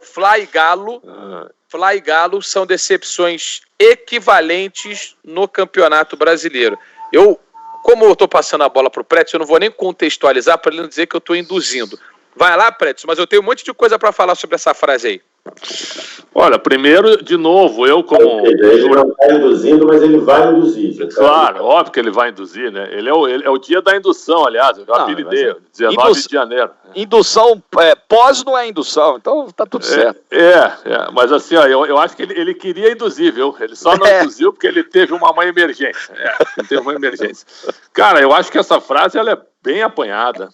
Fla e Galo são decepções equivalentes no Campeonato Brasileiro. Como eu estou passando a bola para o Preto, eu não vou nem contextualizar para ele não dizer que eu estou induzindo. Vai lá, Preto, mas eu tenho um monte de coisa para falar sobre essa frase aí. Olha, primeiro, de novo, eu como... Ele não está induzindo, mas ele vai induzir. Claro, óbvio que ele vai induzir, né? Ele é o dia da indução, aliás, eu já apelidei, 19 de janeiro. Indução, pós não é indução, então tá tudo certo. Mas assim, ó, eu acho que ele queria induzir, viu? Ele só não induziu porque ele teve uma emergência. Ele teve uma emergência. Cara, eu acho que essa frase, ela é bem apanhada,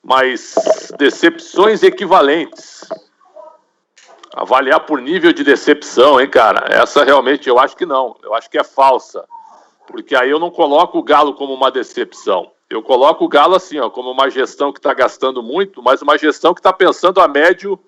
mas decepções equivalentes. Avaliar por nível de decepção, hein, cara? Essa realmente eu acho que não. Eu acho que é falsa. Porque aí eu não coloco o Galo como uma decepção. Eu coloco o Galo assim, ó, como uma gestão que está gastando muito, mas uma gestão que está pensando a médio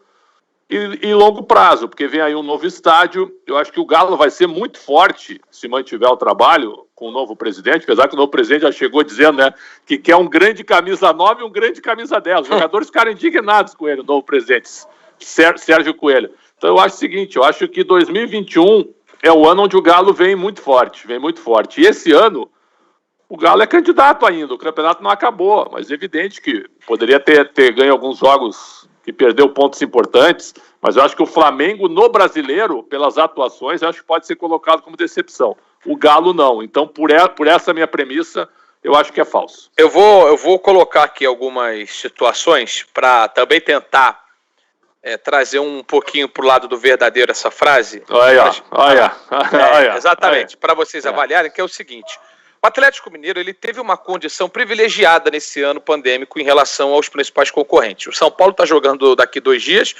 e longo prazo. Porque vem aí um novo estádio. Eu acho que o Galo vai ser muito forte se mantiver o trabalho com o novo presidente. Apesar que o novo presidente já chegou dizendo, né, que quer um grande camisa 9 e um grande camisa 10. Os jogadores ficaram indignados com ele, o novo presidente. Sérgio Coelho. Então eu acho o seguinte, eu acho que 2021 é o ano onde o Galo vem muito forte. E esse ano, o Galo é candidato ainda, o campeonato não acabou, mas é evidente que poderia ter ganho alguns jogos que perdeu pontos importantes, mas eu acho que o Flamengo no Brasileiro, pelas atuações, eu acho que pode ser colocado como decepção. O Galo não. Então, por essa minha premissa, eu acho que é falso. Eu vou colocar aqui algumas situações para também tentar trazer um pouquinho pro lado do verdadeiro essa frase. Olha. Exatamente, para vocês avaliarem, que é o seguinte: o Atlético Mineiro ele teve uma condição privilegiada nesse ano pandêmico em relação aos principais concorrentes. O São Paulo está jogando daqui 2 dias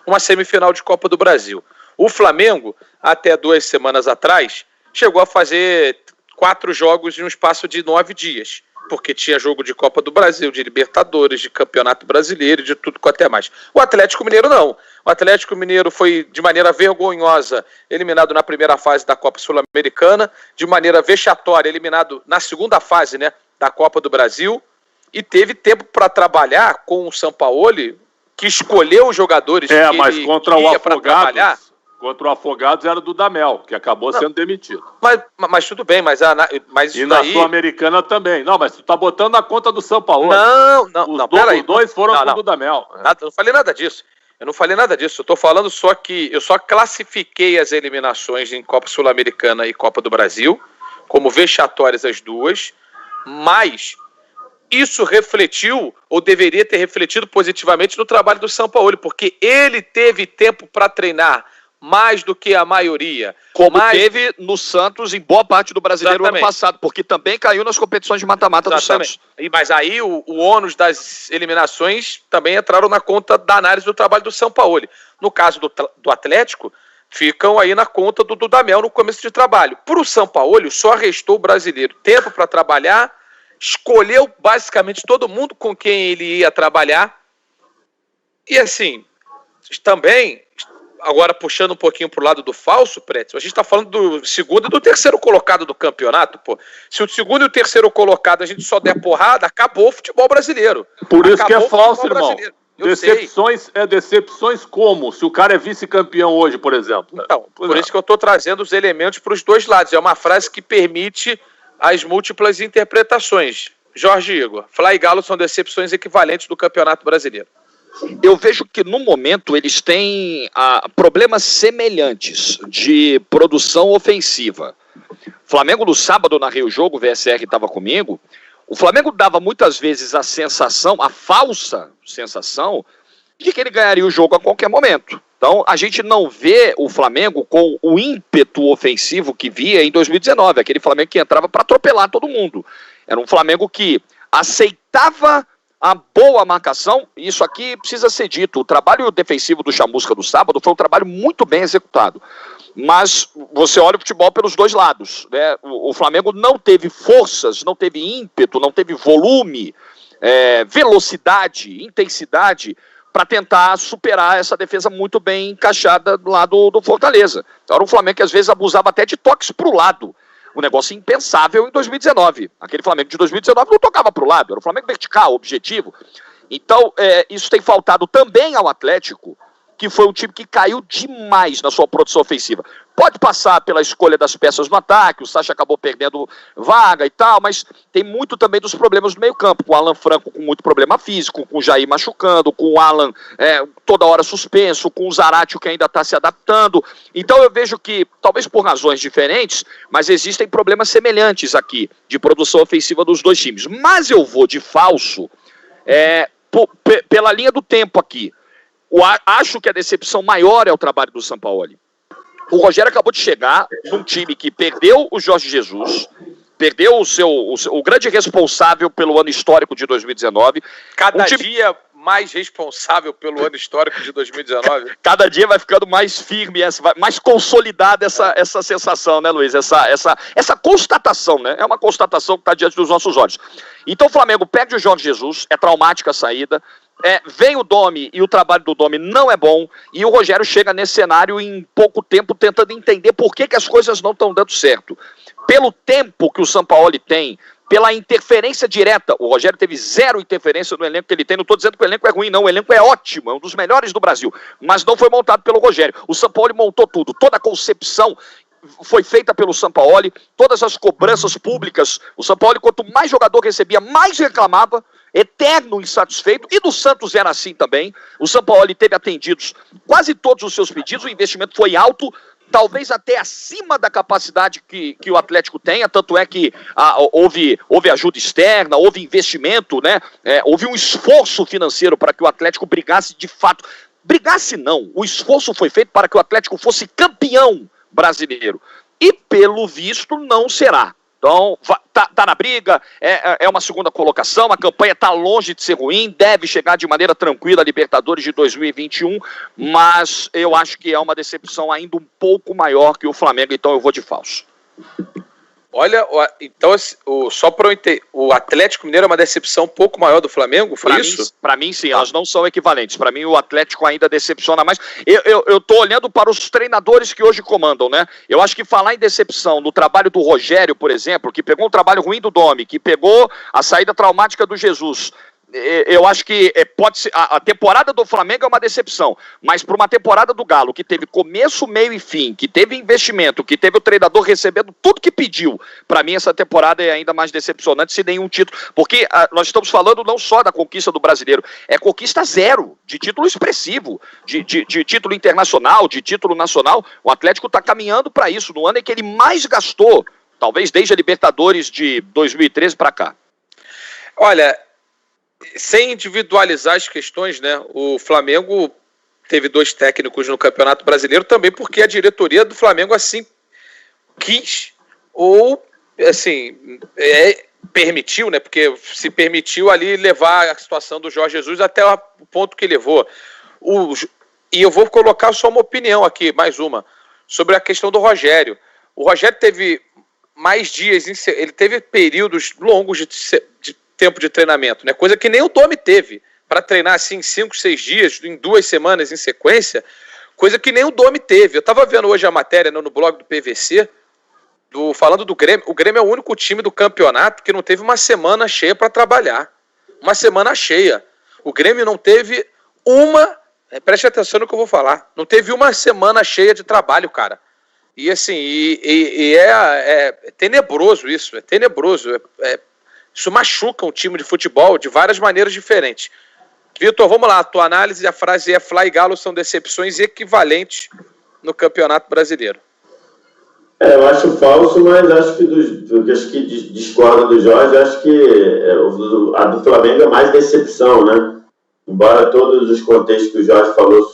uma semifinal de Copa do Brasil. O Flamengo, até 2 semanas atrás, chegou a fazer 4 jogos em um espaço de 9 dias. Porque tinha jogo de Copa do Brasil, de Libertadores, de Campeonato Brasileiro, de tudo quanto é mais. O Atlético Mineiro não. O Atlético Mineiro foi, de maneira vergonhosa, eliminado na primeira fase da Copa Sul-Americana, de maneira vexatória, eliminado na segunda fase, né, da Copa do Brasil, e teve tempo para trabalhar com o Sampaoli, que escolheu os jogadores que mas ele contra o queria para trabalhar. Contra o Afogados era do Dudamel, que acabou sendo demitido. Mas tudo bem, mas e na Sul-Americana também. Não, mas tu tá botando na conta do São Paulo. Peraí. Os dois foram com o Dudamel. Eu não falei nada disso. Eu tô falando só que eu só classifiquei as eliminações em Copa Sul-Americana e Copa do Brasil como vexatórias as duas, mas isso refletiu, ou deveria ter refletido positivamente no trabalho do Sampaoli, porque ele teve tempo para treinar mais do que a maioria. Como teve no Santos em boa parte do Brasileiro ano passado, porque também caiu nas competições de mata-mata do Santos. Mas aí o ônus das eliminações também entraram na conta da análise do trabalho do Sampaoli. No caso do Atlético, ficam aí na conta do Dudamel no começo de trabalho. Para o Sampaoli, só restou o brasileiro tempo para trabalhar, escolheu basicamente todo mundo com quem ele ia trabalhar. E assim, também, agora puxando um pouquinho pro lado do falso, Preto, a gente está falando do segundo e do terceiro colocado do campeonato, pô. Se o segundo e o terceiro colocado a gente só der porrada, acabou o futebol brasileiro. Por isso que é falso, irmão. Decepções como? Se o cara é vice-campeão hoje, por exemplo. Então, por isso que eu estou trazendo os elementos para os dois lados. É uma frase que permite as múltiplas interpretações. Jorge Igor, Fla e Galo são decepções equivalentes do Campeonato Brasileiro. Eu vejo que no momento eles têm problemas semelhantes de produção ofensiva. Flamengo no sábado narrei o jogo, o VSR estava comigo. O Flamengo dava muitas vezes a sensação, a falsa sensação, de que ele ganharia o jogo a qualquer momento. Então, a gente não vê o Flamengo com o ímpeto ofensivo que via em 2019, aquele Flamengo que entrava para atropelar todo mundo. Era um Flamengo que aceitava a boa marcação, e isso aqui precisa ser dito. O trabalho defensivo do Chamusca do sábado foi um trabalho muito bem executado. Mas você olha o futebol pelos dois lados, né? O Flamengo não teve forças, não teve ímpeto, não teve volume, velocidade, intensidade para tentar superar essa defesa muito bem encaixada lá do Fortaleza. Então, era um Flamengo que às vezes abusava até de toques para o lado. Um negócio impensável em 2019. Aquele Flamengo de 2019 não tocava para o lado, era um Flamengo vertical, objetivo. Então, isso tem faltado também ao Atlético, que foi um time que caiu demais na sua produção ofensiva. Pode passar pela escolha das peças no ataque, o Sacha acabou perdendo vaga e tal, mas tem muito também dos problemas do meio campo, com o Alan Franco com muito problema físico, com o Jair machucando, com o Alan toda hora suspenso, com o Zaratio que ainda está se adaptando. Então eu vejo que, talvez por razões diferentes, mas existem problemas semelhantes aqui, de produção ofensiva dos dois times. Mas eu vou de falso, pela linha do tempo aqui. Acho que a decepção maior é o trabalho do Sampaoli. O Rogério acabou de chegar num time que perdeu o Jorge Jesus, perdeu o grande responsável pelo ano histórico de 2019. Cada dia mais responsável pelo ano histórico de 2019. Cada dia vai ficando mais firme, mais consolidada essa sensação, né, Luiz? Essa constatação, né? É uma constatação que está diante dos nossos olhos. Então o Flamengo perde o Jorge Jesus, é traumática a saída. Vem o Domi e o trabalho do Domi não é bom, e o Rogério chega nesse cenário em pouco tempo tentando entender por que as coisas não estão dando certo. Pelo tempo que o Sampaoli tem, pela interferência direta, o Rogério teve 0 interferência no elenco que ele tem, não estou dizendo que o elenco é ruim não, o elenco é ótimo, é um dos melhores do Brasil, mas não foi montado pelo Rogério. O Sampaoli montou tudo, toda a concepção foi feita pelo Sampaoli, todas as cobranças públicas. O Sampaoli, quanto mais jogador recebia, mais reclamava, eterno insatisfeito, e do Santos era assim também. O Sampaoli teve atendidos quase todos os seus pedidos, o investimento foi alto, talvez até acima da capacidade que o Atlético tenha, tanto é que houve ajuda externa, houve investimento, né? Houve um esforço financeiro para que o Atlético brigasse de fato. Brigasse não, o esforço foi feito para que o Atlético fosse campeão brasileiro, e pelo visto não será. Então, tá na briga, é uma segunda colocação, a campanha tá longe de ser ruim, deve chegar de maneira tranquila a Libertadores de 2021, mas eu acho que é uma decepção ainda um pouco maior que o Flamengo, então eu vou de falso. Olha, então, só para eu entender, o Atlético Mineiro é uma decepção um pouco maior do Flamengo, foi isso? Para mim, sim, elas não são equivalentes. Para mim, o Atlético ainda decepciona mais. Eu tô olhando para os treinadores que hoje comandam, né? Eu acho que falar em decepção no trabalho do Rogério, por exemplo, que pegou um trabalho ruim do Domi, que pegou a saída traumática do Jesus, eu acho que pode ser, a temporada do Flamengo é uma decepção, mas para uma temporada do Galo, que teve começo, meio e fim, que teve investimento, que teve o treinador recebendo tudo que pediu, para mim essa temporada é ainda mais decepcionante se nenhum título, porque nós estamos falando não só da conquista do brasileiro, é conquista 0, de título expressivo, de título internacional, de título nacional. O Atlético está caminhando para isso, no ano em que ele mais gastou, talvez desde a Libertadores de 2013 para cá. Olha, sem individualizar as questões, né? O Flamengo teve 2 técnicos no Campeonato Brasileiro também porque a diretoria do Flamengo assim quis ou assim permitiu, né? Porque se permitiu ali levar a situação do Jorge Jesus até o ponto que levou. E eu vou colocar só uma opinião aqui, mais uma, sobre a questão do Rogério. O Rogério teve mais dias, ele teve períodos longos de tempo de treinamento, né? Coisa que nem o Domi teve, para treinar assim 5, 6 dias, em 2 semanas em sequência, coisa que nem o Domi teve. Eu estava vendo hoje a matéria no blog do PVC, falando do Grêmio. O Grêmio é o único time do campeonato que não teve uma semana cheia para trabalhar. Uma semana cheia. O Grêmio não teve preste atenção no que eu vou falar, não teve uma semana cheia de trabalho, cara. E assim, é tenebroso isso, é tenebroso, isso machuca um time de futebol de várias maneiras diferentes. Vitor, vamos lá, a tua análise, a frase é: Fla e Galo são decepções equivalentes no Campeonato Brasileiro. Eu acho falso, mas acho que discordo do Jorge, acho que a do Flamengo é mais decepção, né? Embora todos os contextos que o Jorge falou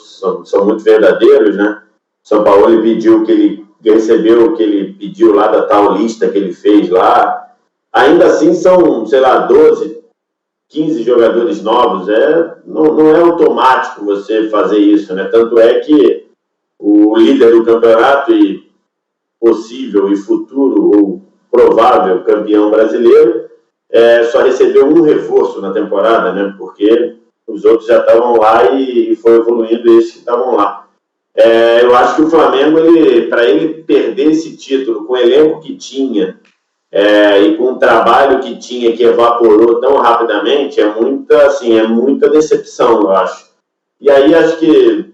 são muito verdadeiros, né? O Sampaoli pediu que ele recebeu o que ele pediu lá da tal lista que ele fez lá. Ainda assim são, 12, 15 jogadores novos. Não é automático você fazer isso, né? Tanto é que o líder do campeonato e possível e futuro ou provável campeão brasileiro só recebeu um reforço na temporada, né? Porque os outros já estavam lá e foi evoluindo esses que estavam lá. Eu acho que o Flamengo, para ele perder esse título com o elenco que tinha, e com o trabalho que tinha, que evaporou tão rapidamente, é muita decepção, eu acho. E aí acho que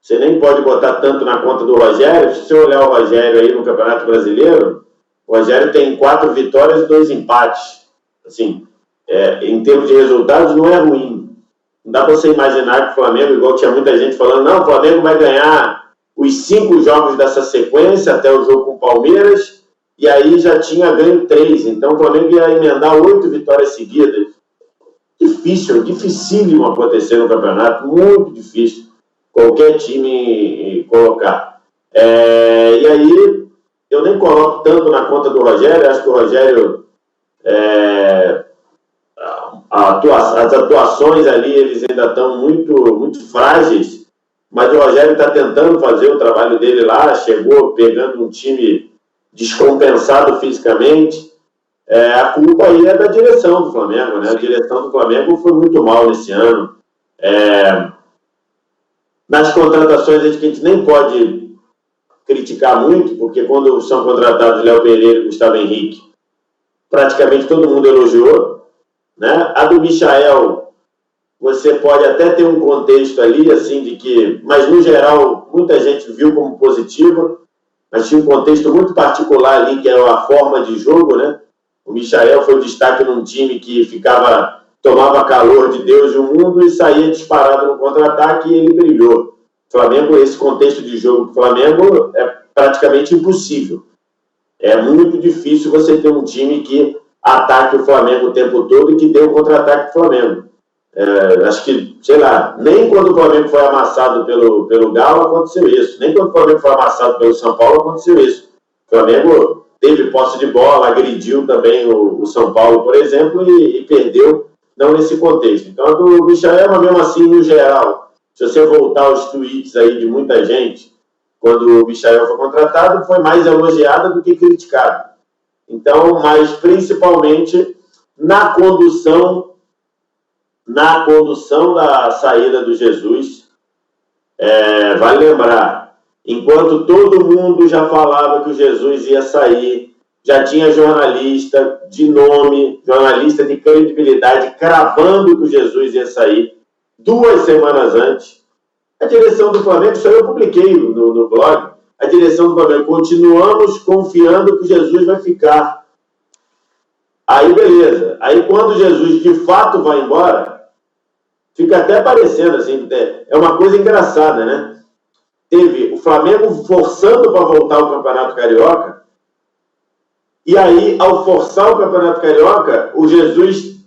você nem pode botar tanto na conta do Rogério. Se você olhar o Rogério aí no Campeonato Brasileiro, o Rogério tem 4 vitórias e 2 empates. Assim, em termos de resultados, não é ruim. Não dá para você imaginar que o Flamengo, igual tinha muita gente falando, não, o Flamengo vai ganhar os 5 jogos dessa sequência, até o jogo com o Palmeiras, e aí já tinha ganho 3. Então o Flamengo ia emendar 8 vitórias seguidas. Dificílimo acontecer no campeonato, muito difícil qualquer time colocar. E aí eu nem coloco tanto na conta do Rogério. Acho que o Rogério, as atuações ali, eles ainda estão muito frágeis, mas o Rogério está tentando fazer o trabalho dele lá, chegou pegando um time descompensado fisicamente. A culpa aí é da direção do Flamengo, né? A direção do Flamengo foi muito mal nesse ano. Nas contratações, a gente nem pode criticar muito, porque quando são contratados Léo Pereira e Gustavo Henrique, praticamente todo mundo elogiou, né? A do Michael, você pode até ter um contexto ali, assim, de que, mas no geral, muita gente viu como positiva, mas tinha um contexto muito particular ali, que é a forma de jogo, né? O Michael foi o destaque num time que tomava calor de Deus e o mundo e saía disparado no contra-ataque, e ele brilhou. Flamengo, esse contexto de jogo do Flamengo é praticamente impossível. É muito difícil você ter um time que ataque o Flamengo o tempo todo e que dê o contra-ataque do Flamengo. Acho que, sei lá, nem quando o Flamengo foi amassado pelo Galo aconteceu isso. Nem quando o Flamengo foi amassado pelo São Paulo aconteceu isso. O Flamengo teve posse de bola, agrediu também o São Paulo, por exemplo, e perdeu, não nesse contexto. Então, a do Michael, mas mesmo assim, no geral, se você voltar aos tweets aí de muita gente, quando o Michael foi contratado, foi mais elogiada do que criticada. Então, mas principalmente na condução da saída do Jesus, vale lembrar, enquanto todo mundo já falava que o Jesus ia sair, já tinha jornalista de nome, jornalista de credibilidade, cravando que o Jesus ia sair 2 semanas antes. A direção do Flamengo, isso aí eu publiquei no blog, a direção do Flamengo, continuamos confiando que o Jesus vai ficar. Aí, beleza. Aí, quando o Jesus de fato vai embora, fica até parecendo assim, é uma coisa engraçada, né? Teve o Flamengo forçando para voltar ao Campeonato Carioca, e aí, ao forçar o Campeonato Carioca, o Jesus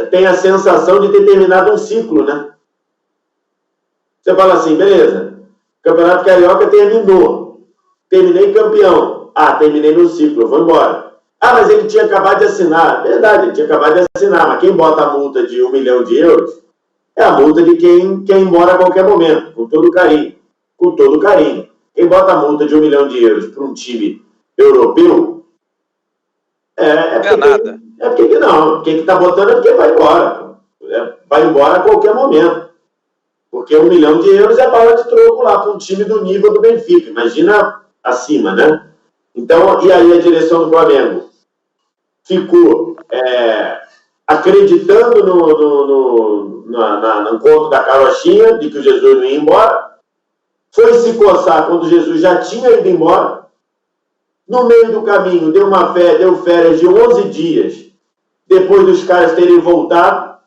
tem a sensação de ter terminado um ciclo, né? Você fala assim, beleza, o Campeonato Carioca terminou, terminei campeão, terminei meu ciclo, eu vou embora. Mas ele tinha acabado de assinar. Verdade, ele tinha acabado de assinar, mas quem bota a multa de 1 milhão de euros é a multa de quem quer ir embora a qualquer momento, com todo carinho. Com todo carinho. Quem bota a multa de 1 milhão de euros para um time europeu porque não. Quem que está botando é porque vai embora. Vai embora a qualquer momento. Porque 1 milhão de euros é bala de troco lá para um time do nível do Benfica. Imagina acima, né? Então, e aí a direção do Flamengo ficou acreditando no conto da carochinha, de que o Jesus não ia embora, foi se coçar quando o Jesus já tinha ido embora, no meio do caminho deu férias de 11 dias, depois dos caras terem voltado,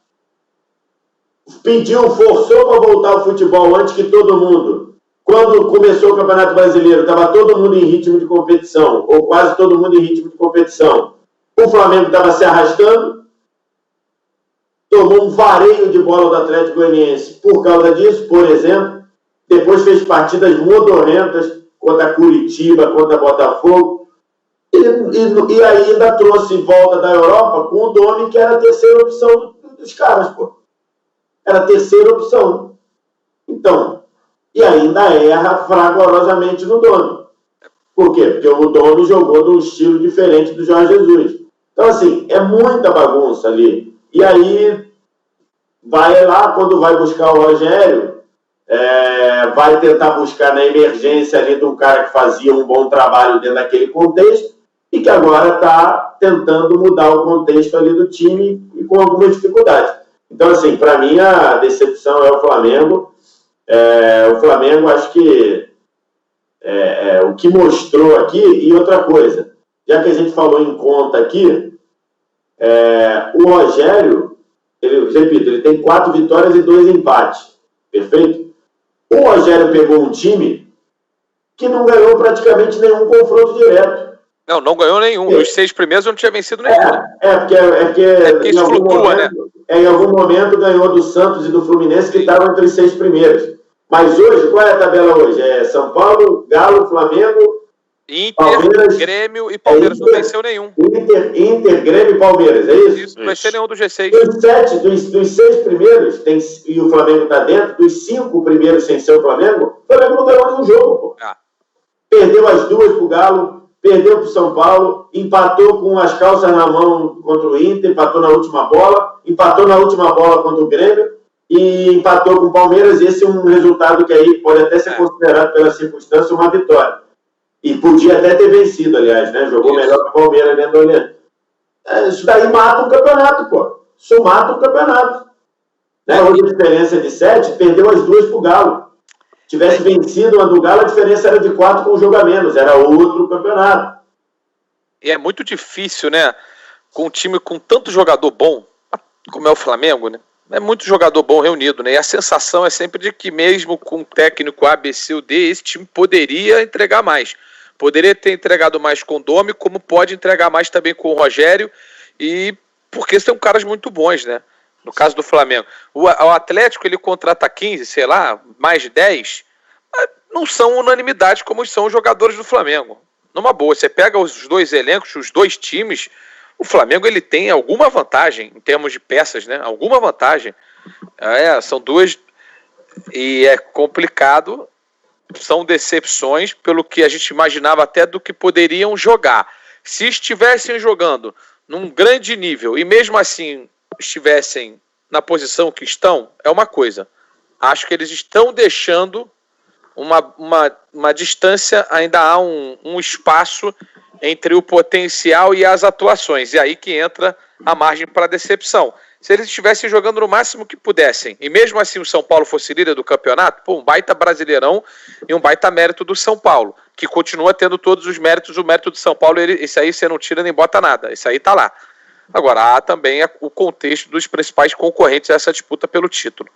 forçou para voltar ao futebol antes que todo mundo. Quando começou o Campeonato Brasileiro, estava todo mundo em ritmo de competição, ou quase todo mundo em ritmo de competição. O Flamengo estava se arrastando, tomou um vareio de bola do Atlético Goianiense por causa disso, por exemplo. Depois fez partidas modorrentas contra Curitiba, contra Botafogo. E ainda trouxe volta da Europa com o Domi, que era a terceira opção dos caras, pô. Era a terceira opção. Então, e ainda erra fragorosamente no Domi. Por quê? Porque o Domi jogou num estilo diferente do Jorge Jesus. Então, assim, é muita bagunça ali. E aí, vai lá, quando vai buscar o Rogério, vai tentar buscar na emergência ali de um cara que fazia um bom trabalho dentro daquele contexto, e que agora está tentando mudar o contexto ali do time e com alguma dificuldade. Então, assim, para mim a decepção é o Flamengo. O Flamengo, acho que o que mostrou aqui, e outra coisa, já que a gente falou em conta aqui, o Rogério, ele tem 4 vitórias e 2 empates, perfeito? O Rogério pegou um time que não ganhou praticamente nenhum confronto direto. Não ganhou nenhum. Os 6 primeiros não tinha vencido nenhum. Porque isso flutua, né? Em algum momento ganhou do Santos e do Fluminense, que estavam entre os 6 primeiros. Mas hoje, qual é a tabela hoje? É São Paulo, Galo, Flamengo, Inter, Palmeiras, Grêmio e Palmeiras não venceu nenhum. Inter, Grêmio e Palmeiras, é isso? Isso, não venceu nenhum do G6. Dos 6 primeiros, e o Flamengo está dentro, dos 5 primeiros sem ser o Flamengo não ganhou nenhum jogo, pô. Perdeu as 2 pro Galo, perdeu pro São Paulo, empatou com as calças na mão contra o Inter, empatou na última bola contra o Grêmio, e empatou com o Palmeiras, e esse é um resultado que aí pode até ser considerado pela circunstância uma vitória. E podia até ter vencido, aliás, né? Jogou melhor que o Palmeiras dentro do Olhando. Isso daí mata um campeonato, pô. Isso mata um campeonato. Né? Hoje a diferença é de 7, perdeu as 2 pro Galo. Se tivesse vencido uma do Galo, a diferença era de 4 com um jogo a menos. Era outro campeonato. E é muito difícil, né? Com um time com tanto jogador bom, como é o Flamengo, né? É muito jogador bom reunido, né? E a sensação é sempre de que mesmo com o técnico A, B, C ou D, esse time poderia entregar mais. Poderia ter entregado mais com o Domi, como pode entregar mais também com o Rogério, e porque são caras muito bons, né? No caso do Flamengo. O Atlético, ele contrata 15, sei lá, mais de 10, mas não são unanimidade como são os jogadores do Flamengo. Numa boa, você pega os 2 elencos, os 2 times, o Flamengo ele tem alguma vantagem em termos de peças, né? Alguma vantagem. São 2 e é complicado. São decepções pelo que a gente imaginava até do que poderiam jogar. Se estivessem jogando num grande nível e mesmo assim estivessem na posição que estão, é uma coisa. Acho que eles estão deixando uma distância, ainda há um espaço entre o potencial e as atuações. E aí que entra a margem para decepção. Se eles estivessem jogando no máximo que pudessem, e mesmo assim o São Paulo fosse líder do campeonato, um baita Brasileirão e um baita mérito do São Paulo, que continua tendo todos os méritos. O mérito do São Paulo, esse aí você não tira nem bota nada, esse aí tá lá. Agora, há também o contexto dos principais concorrentes a essa disputa pelo título.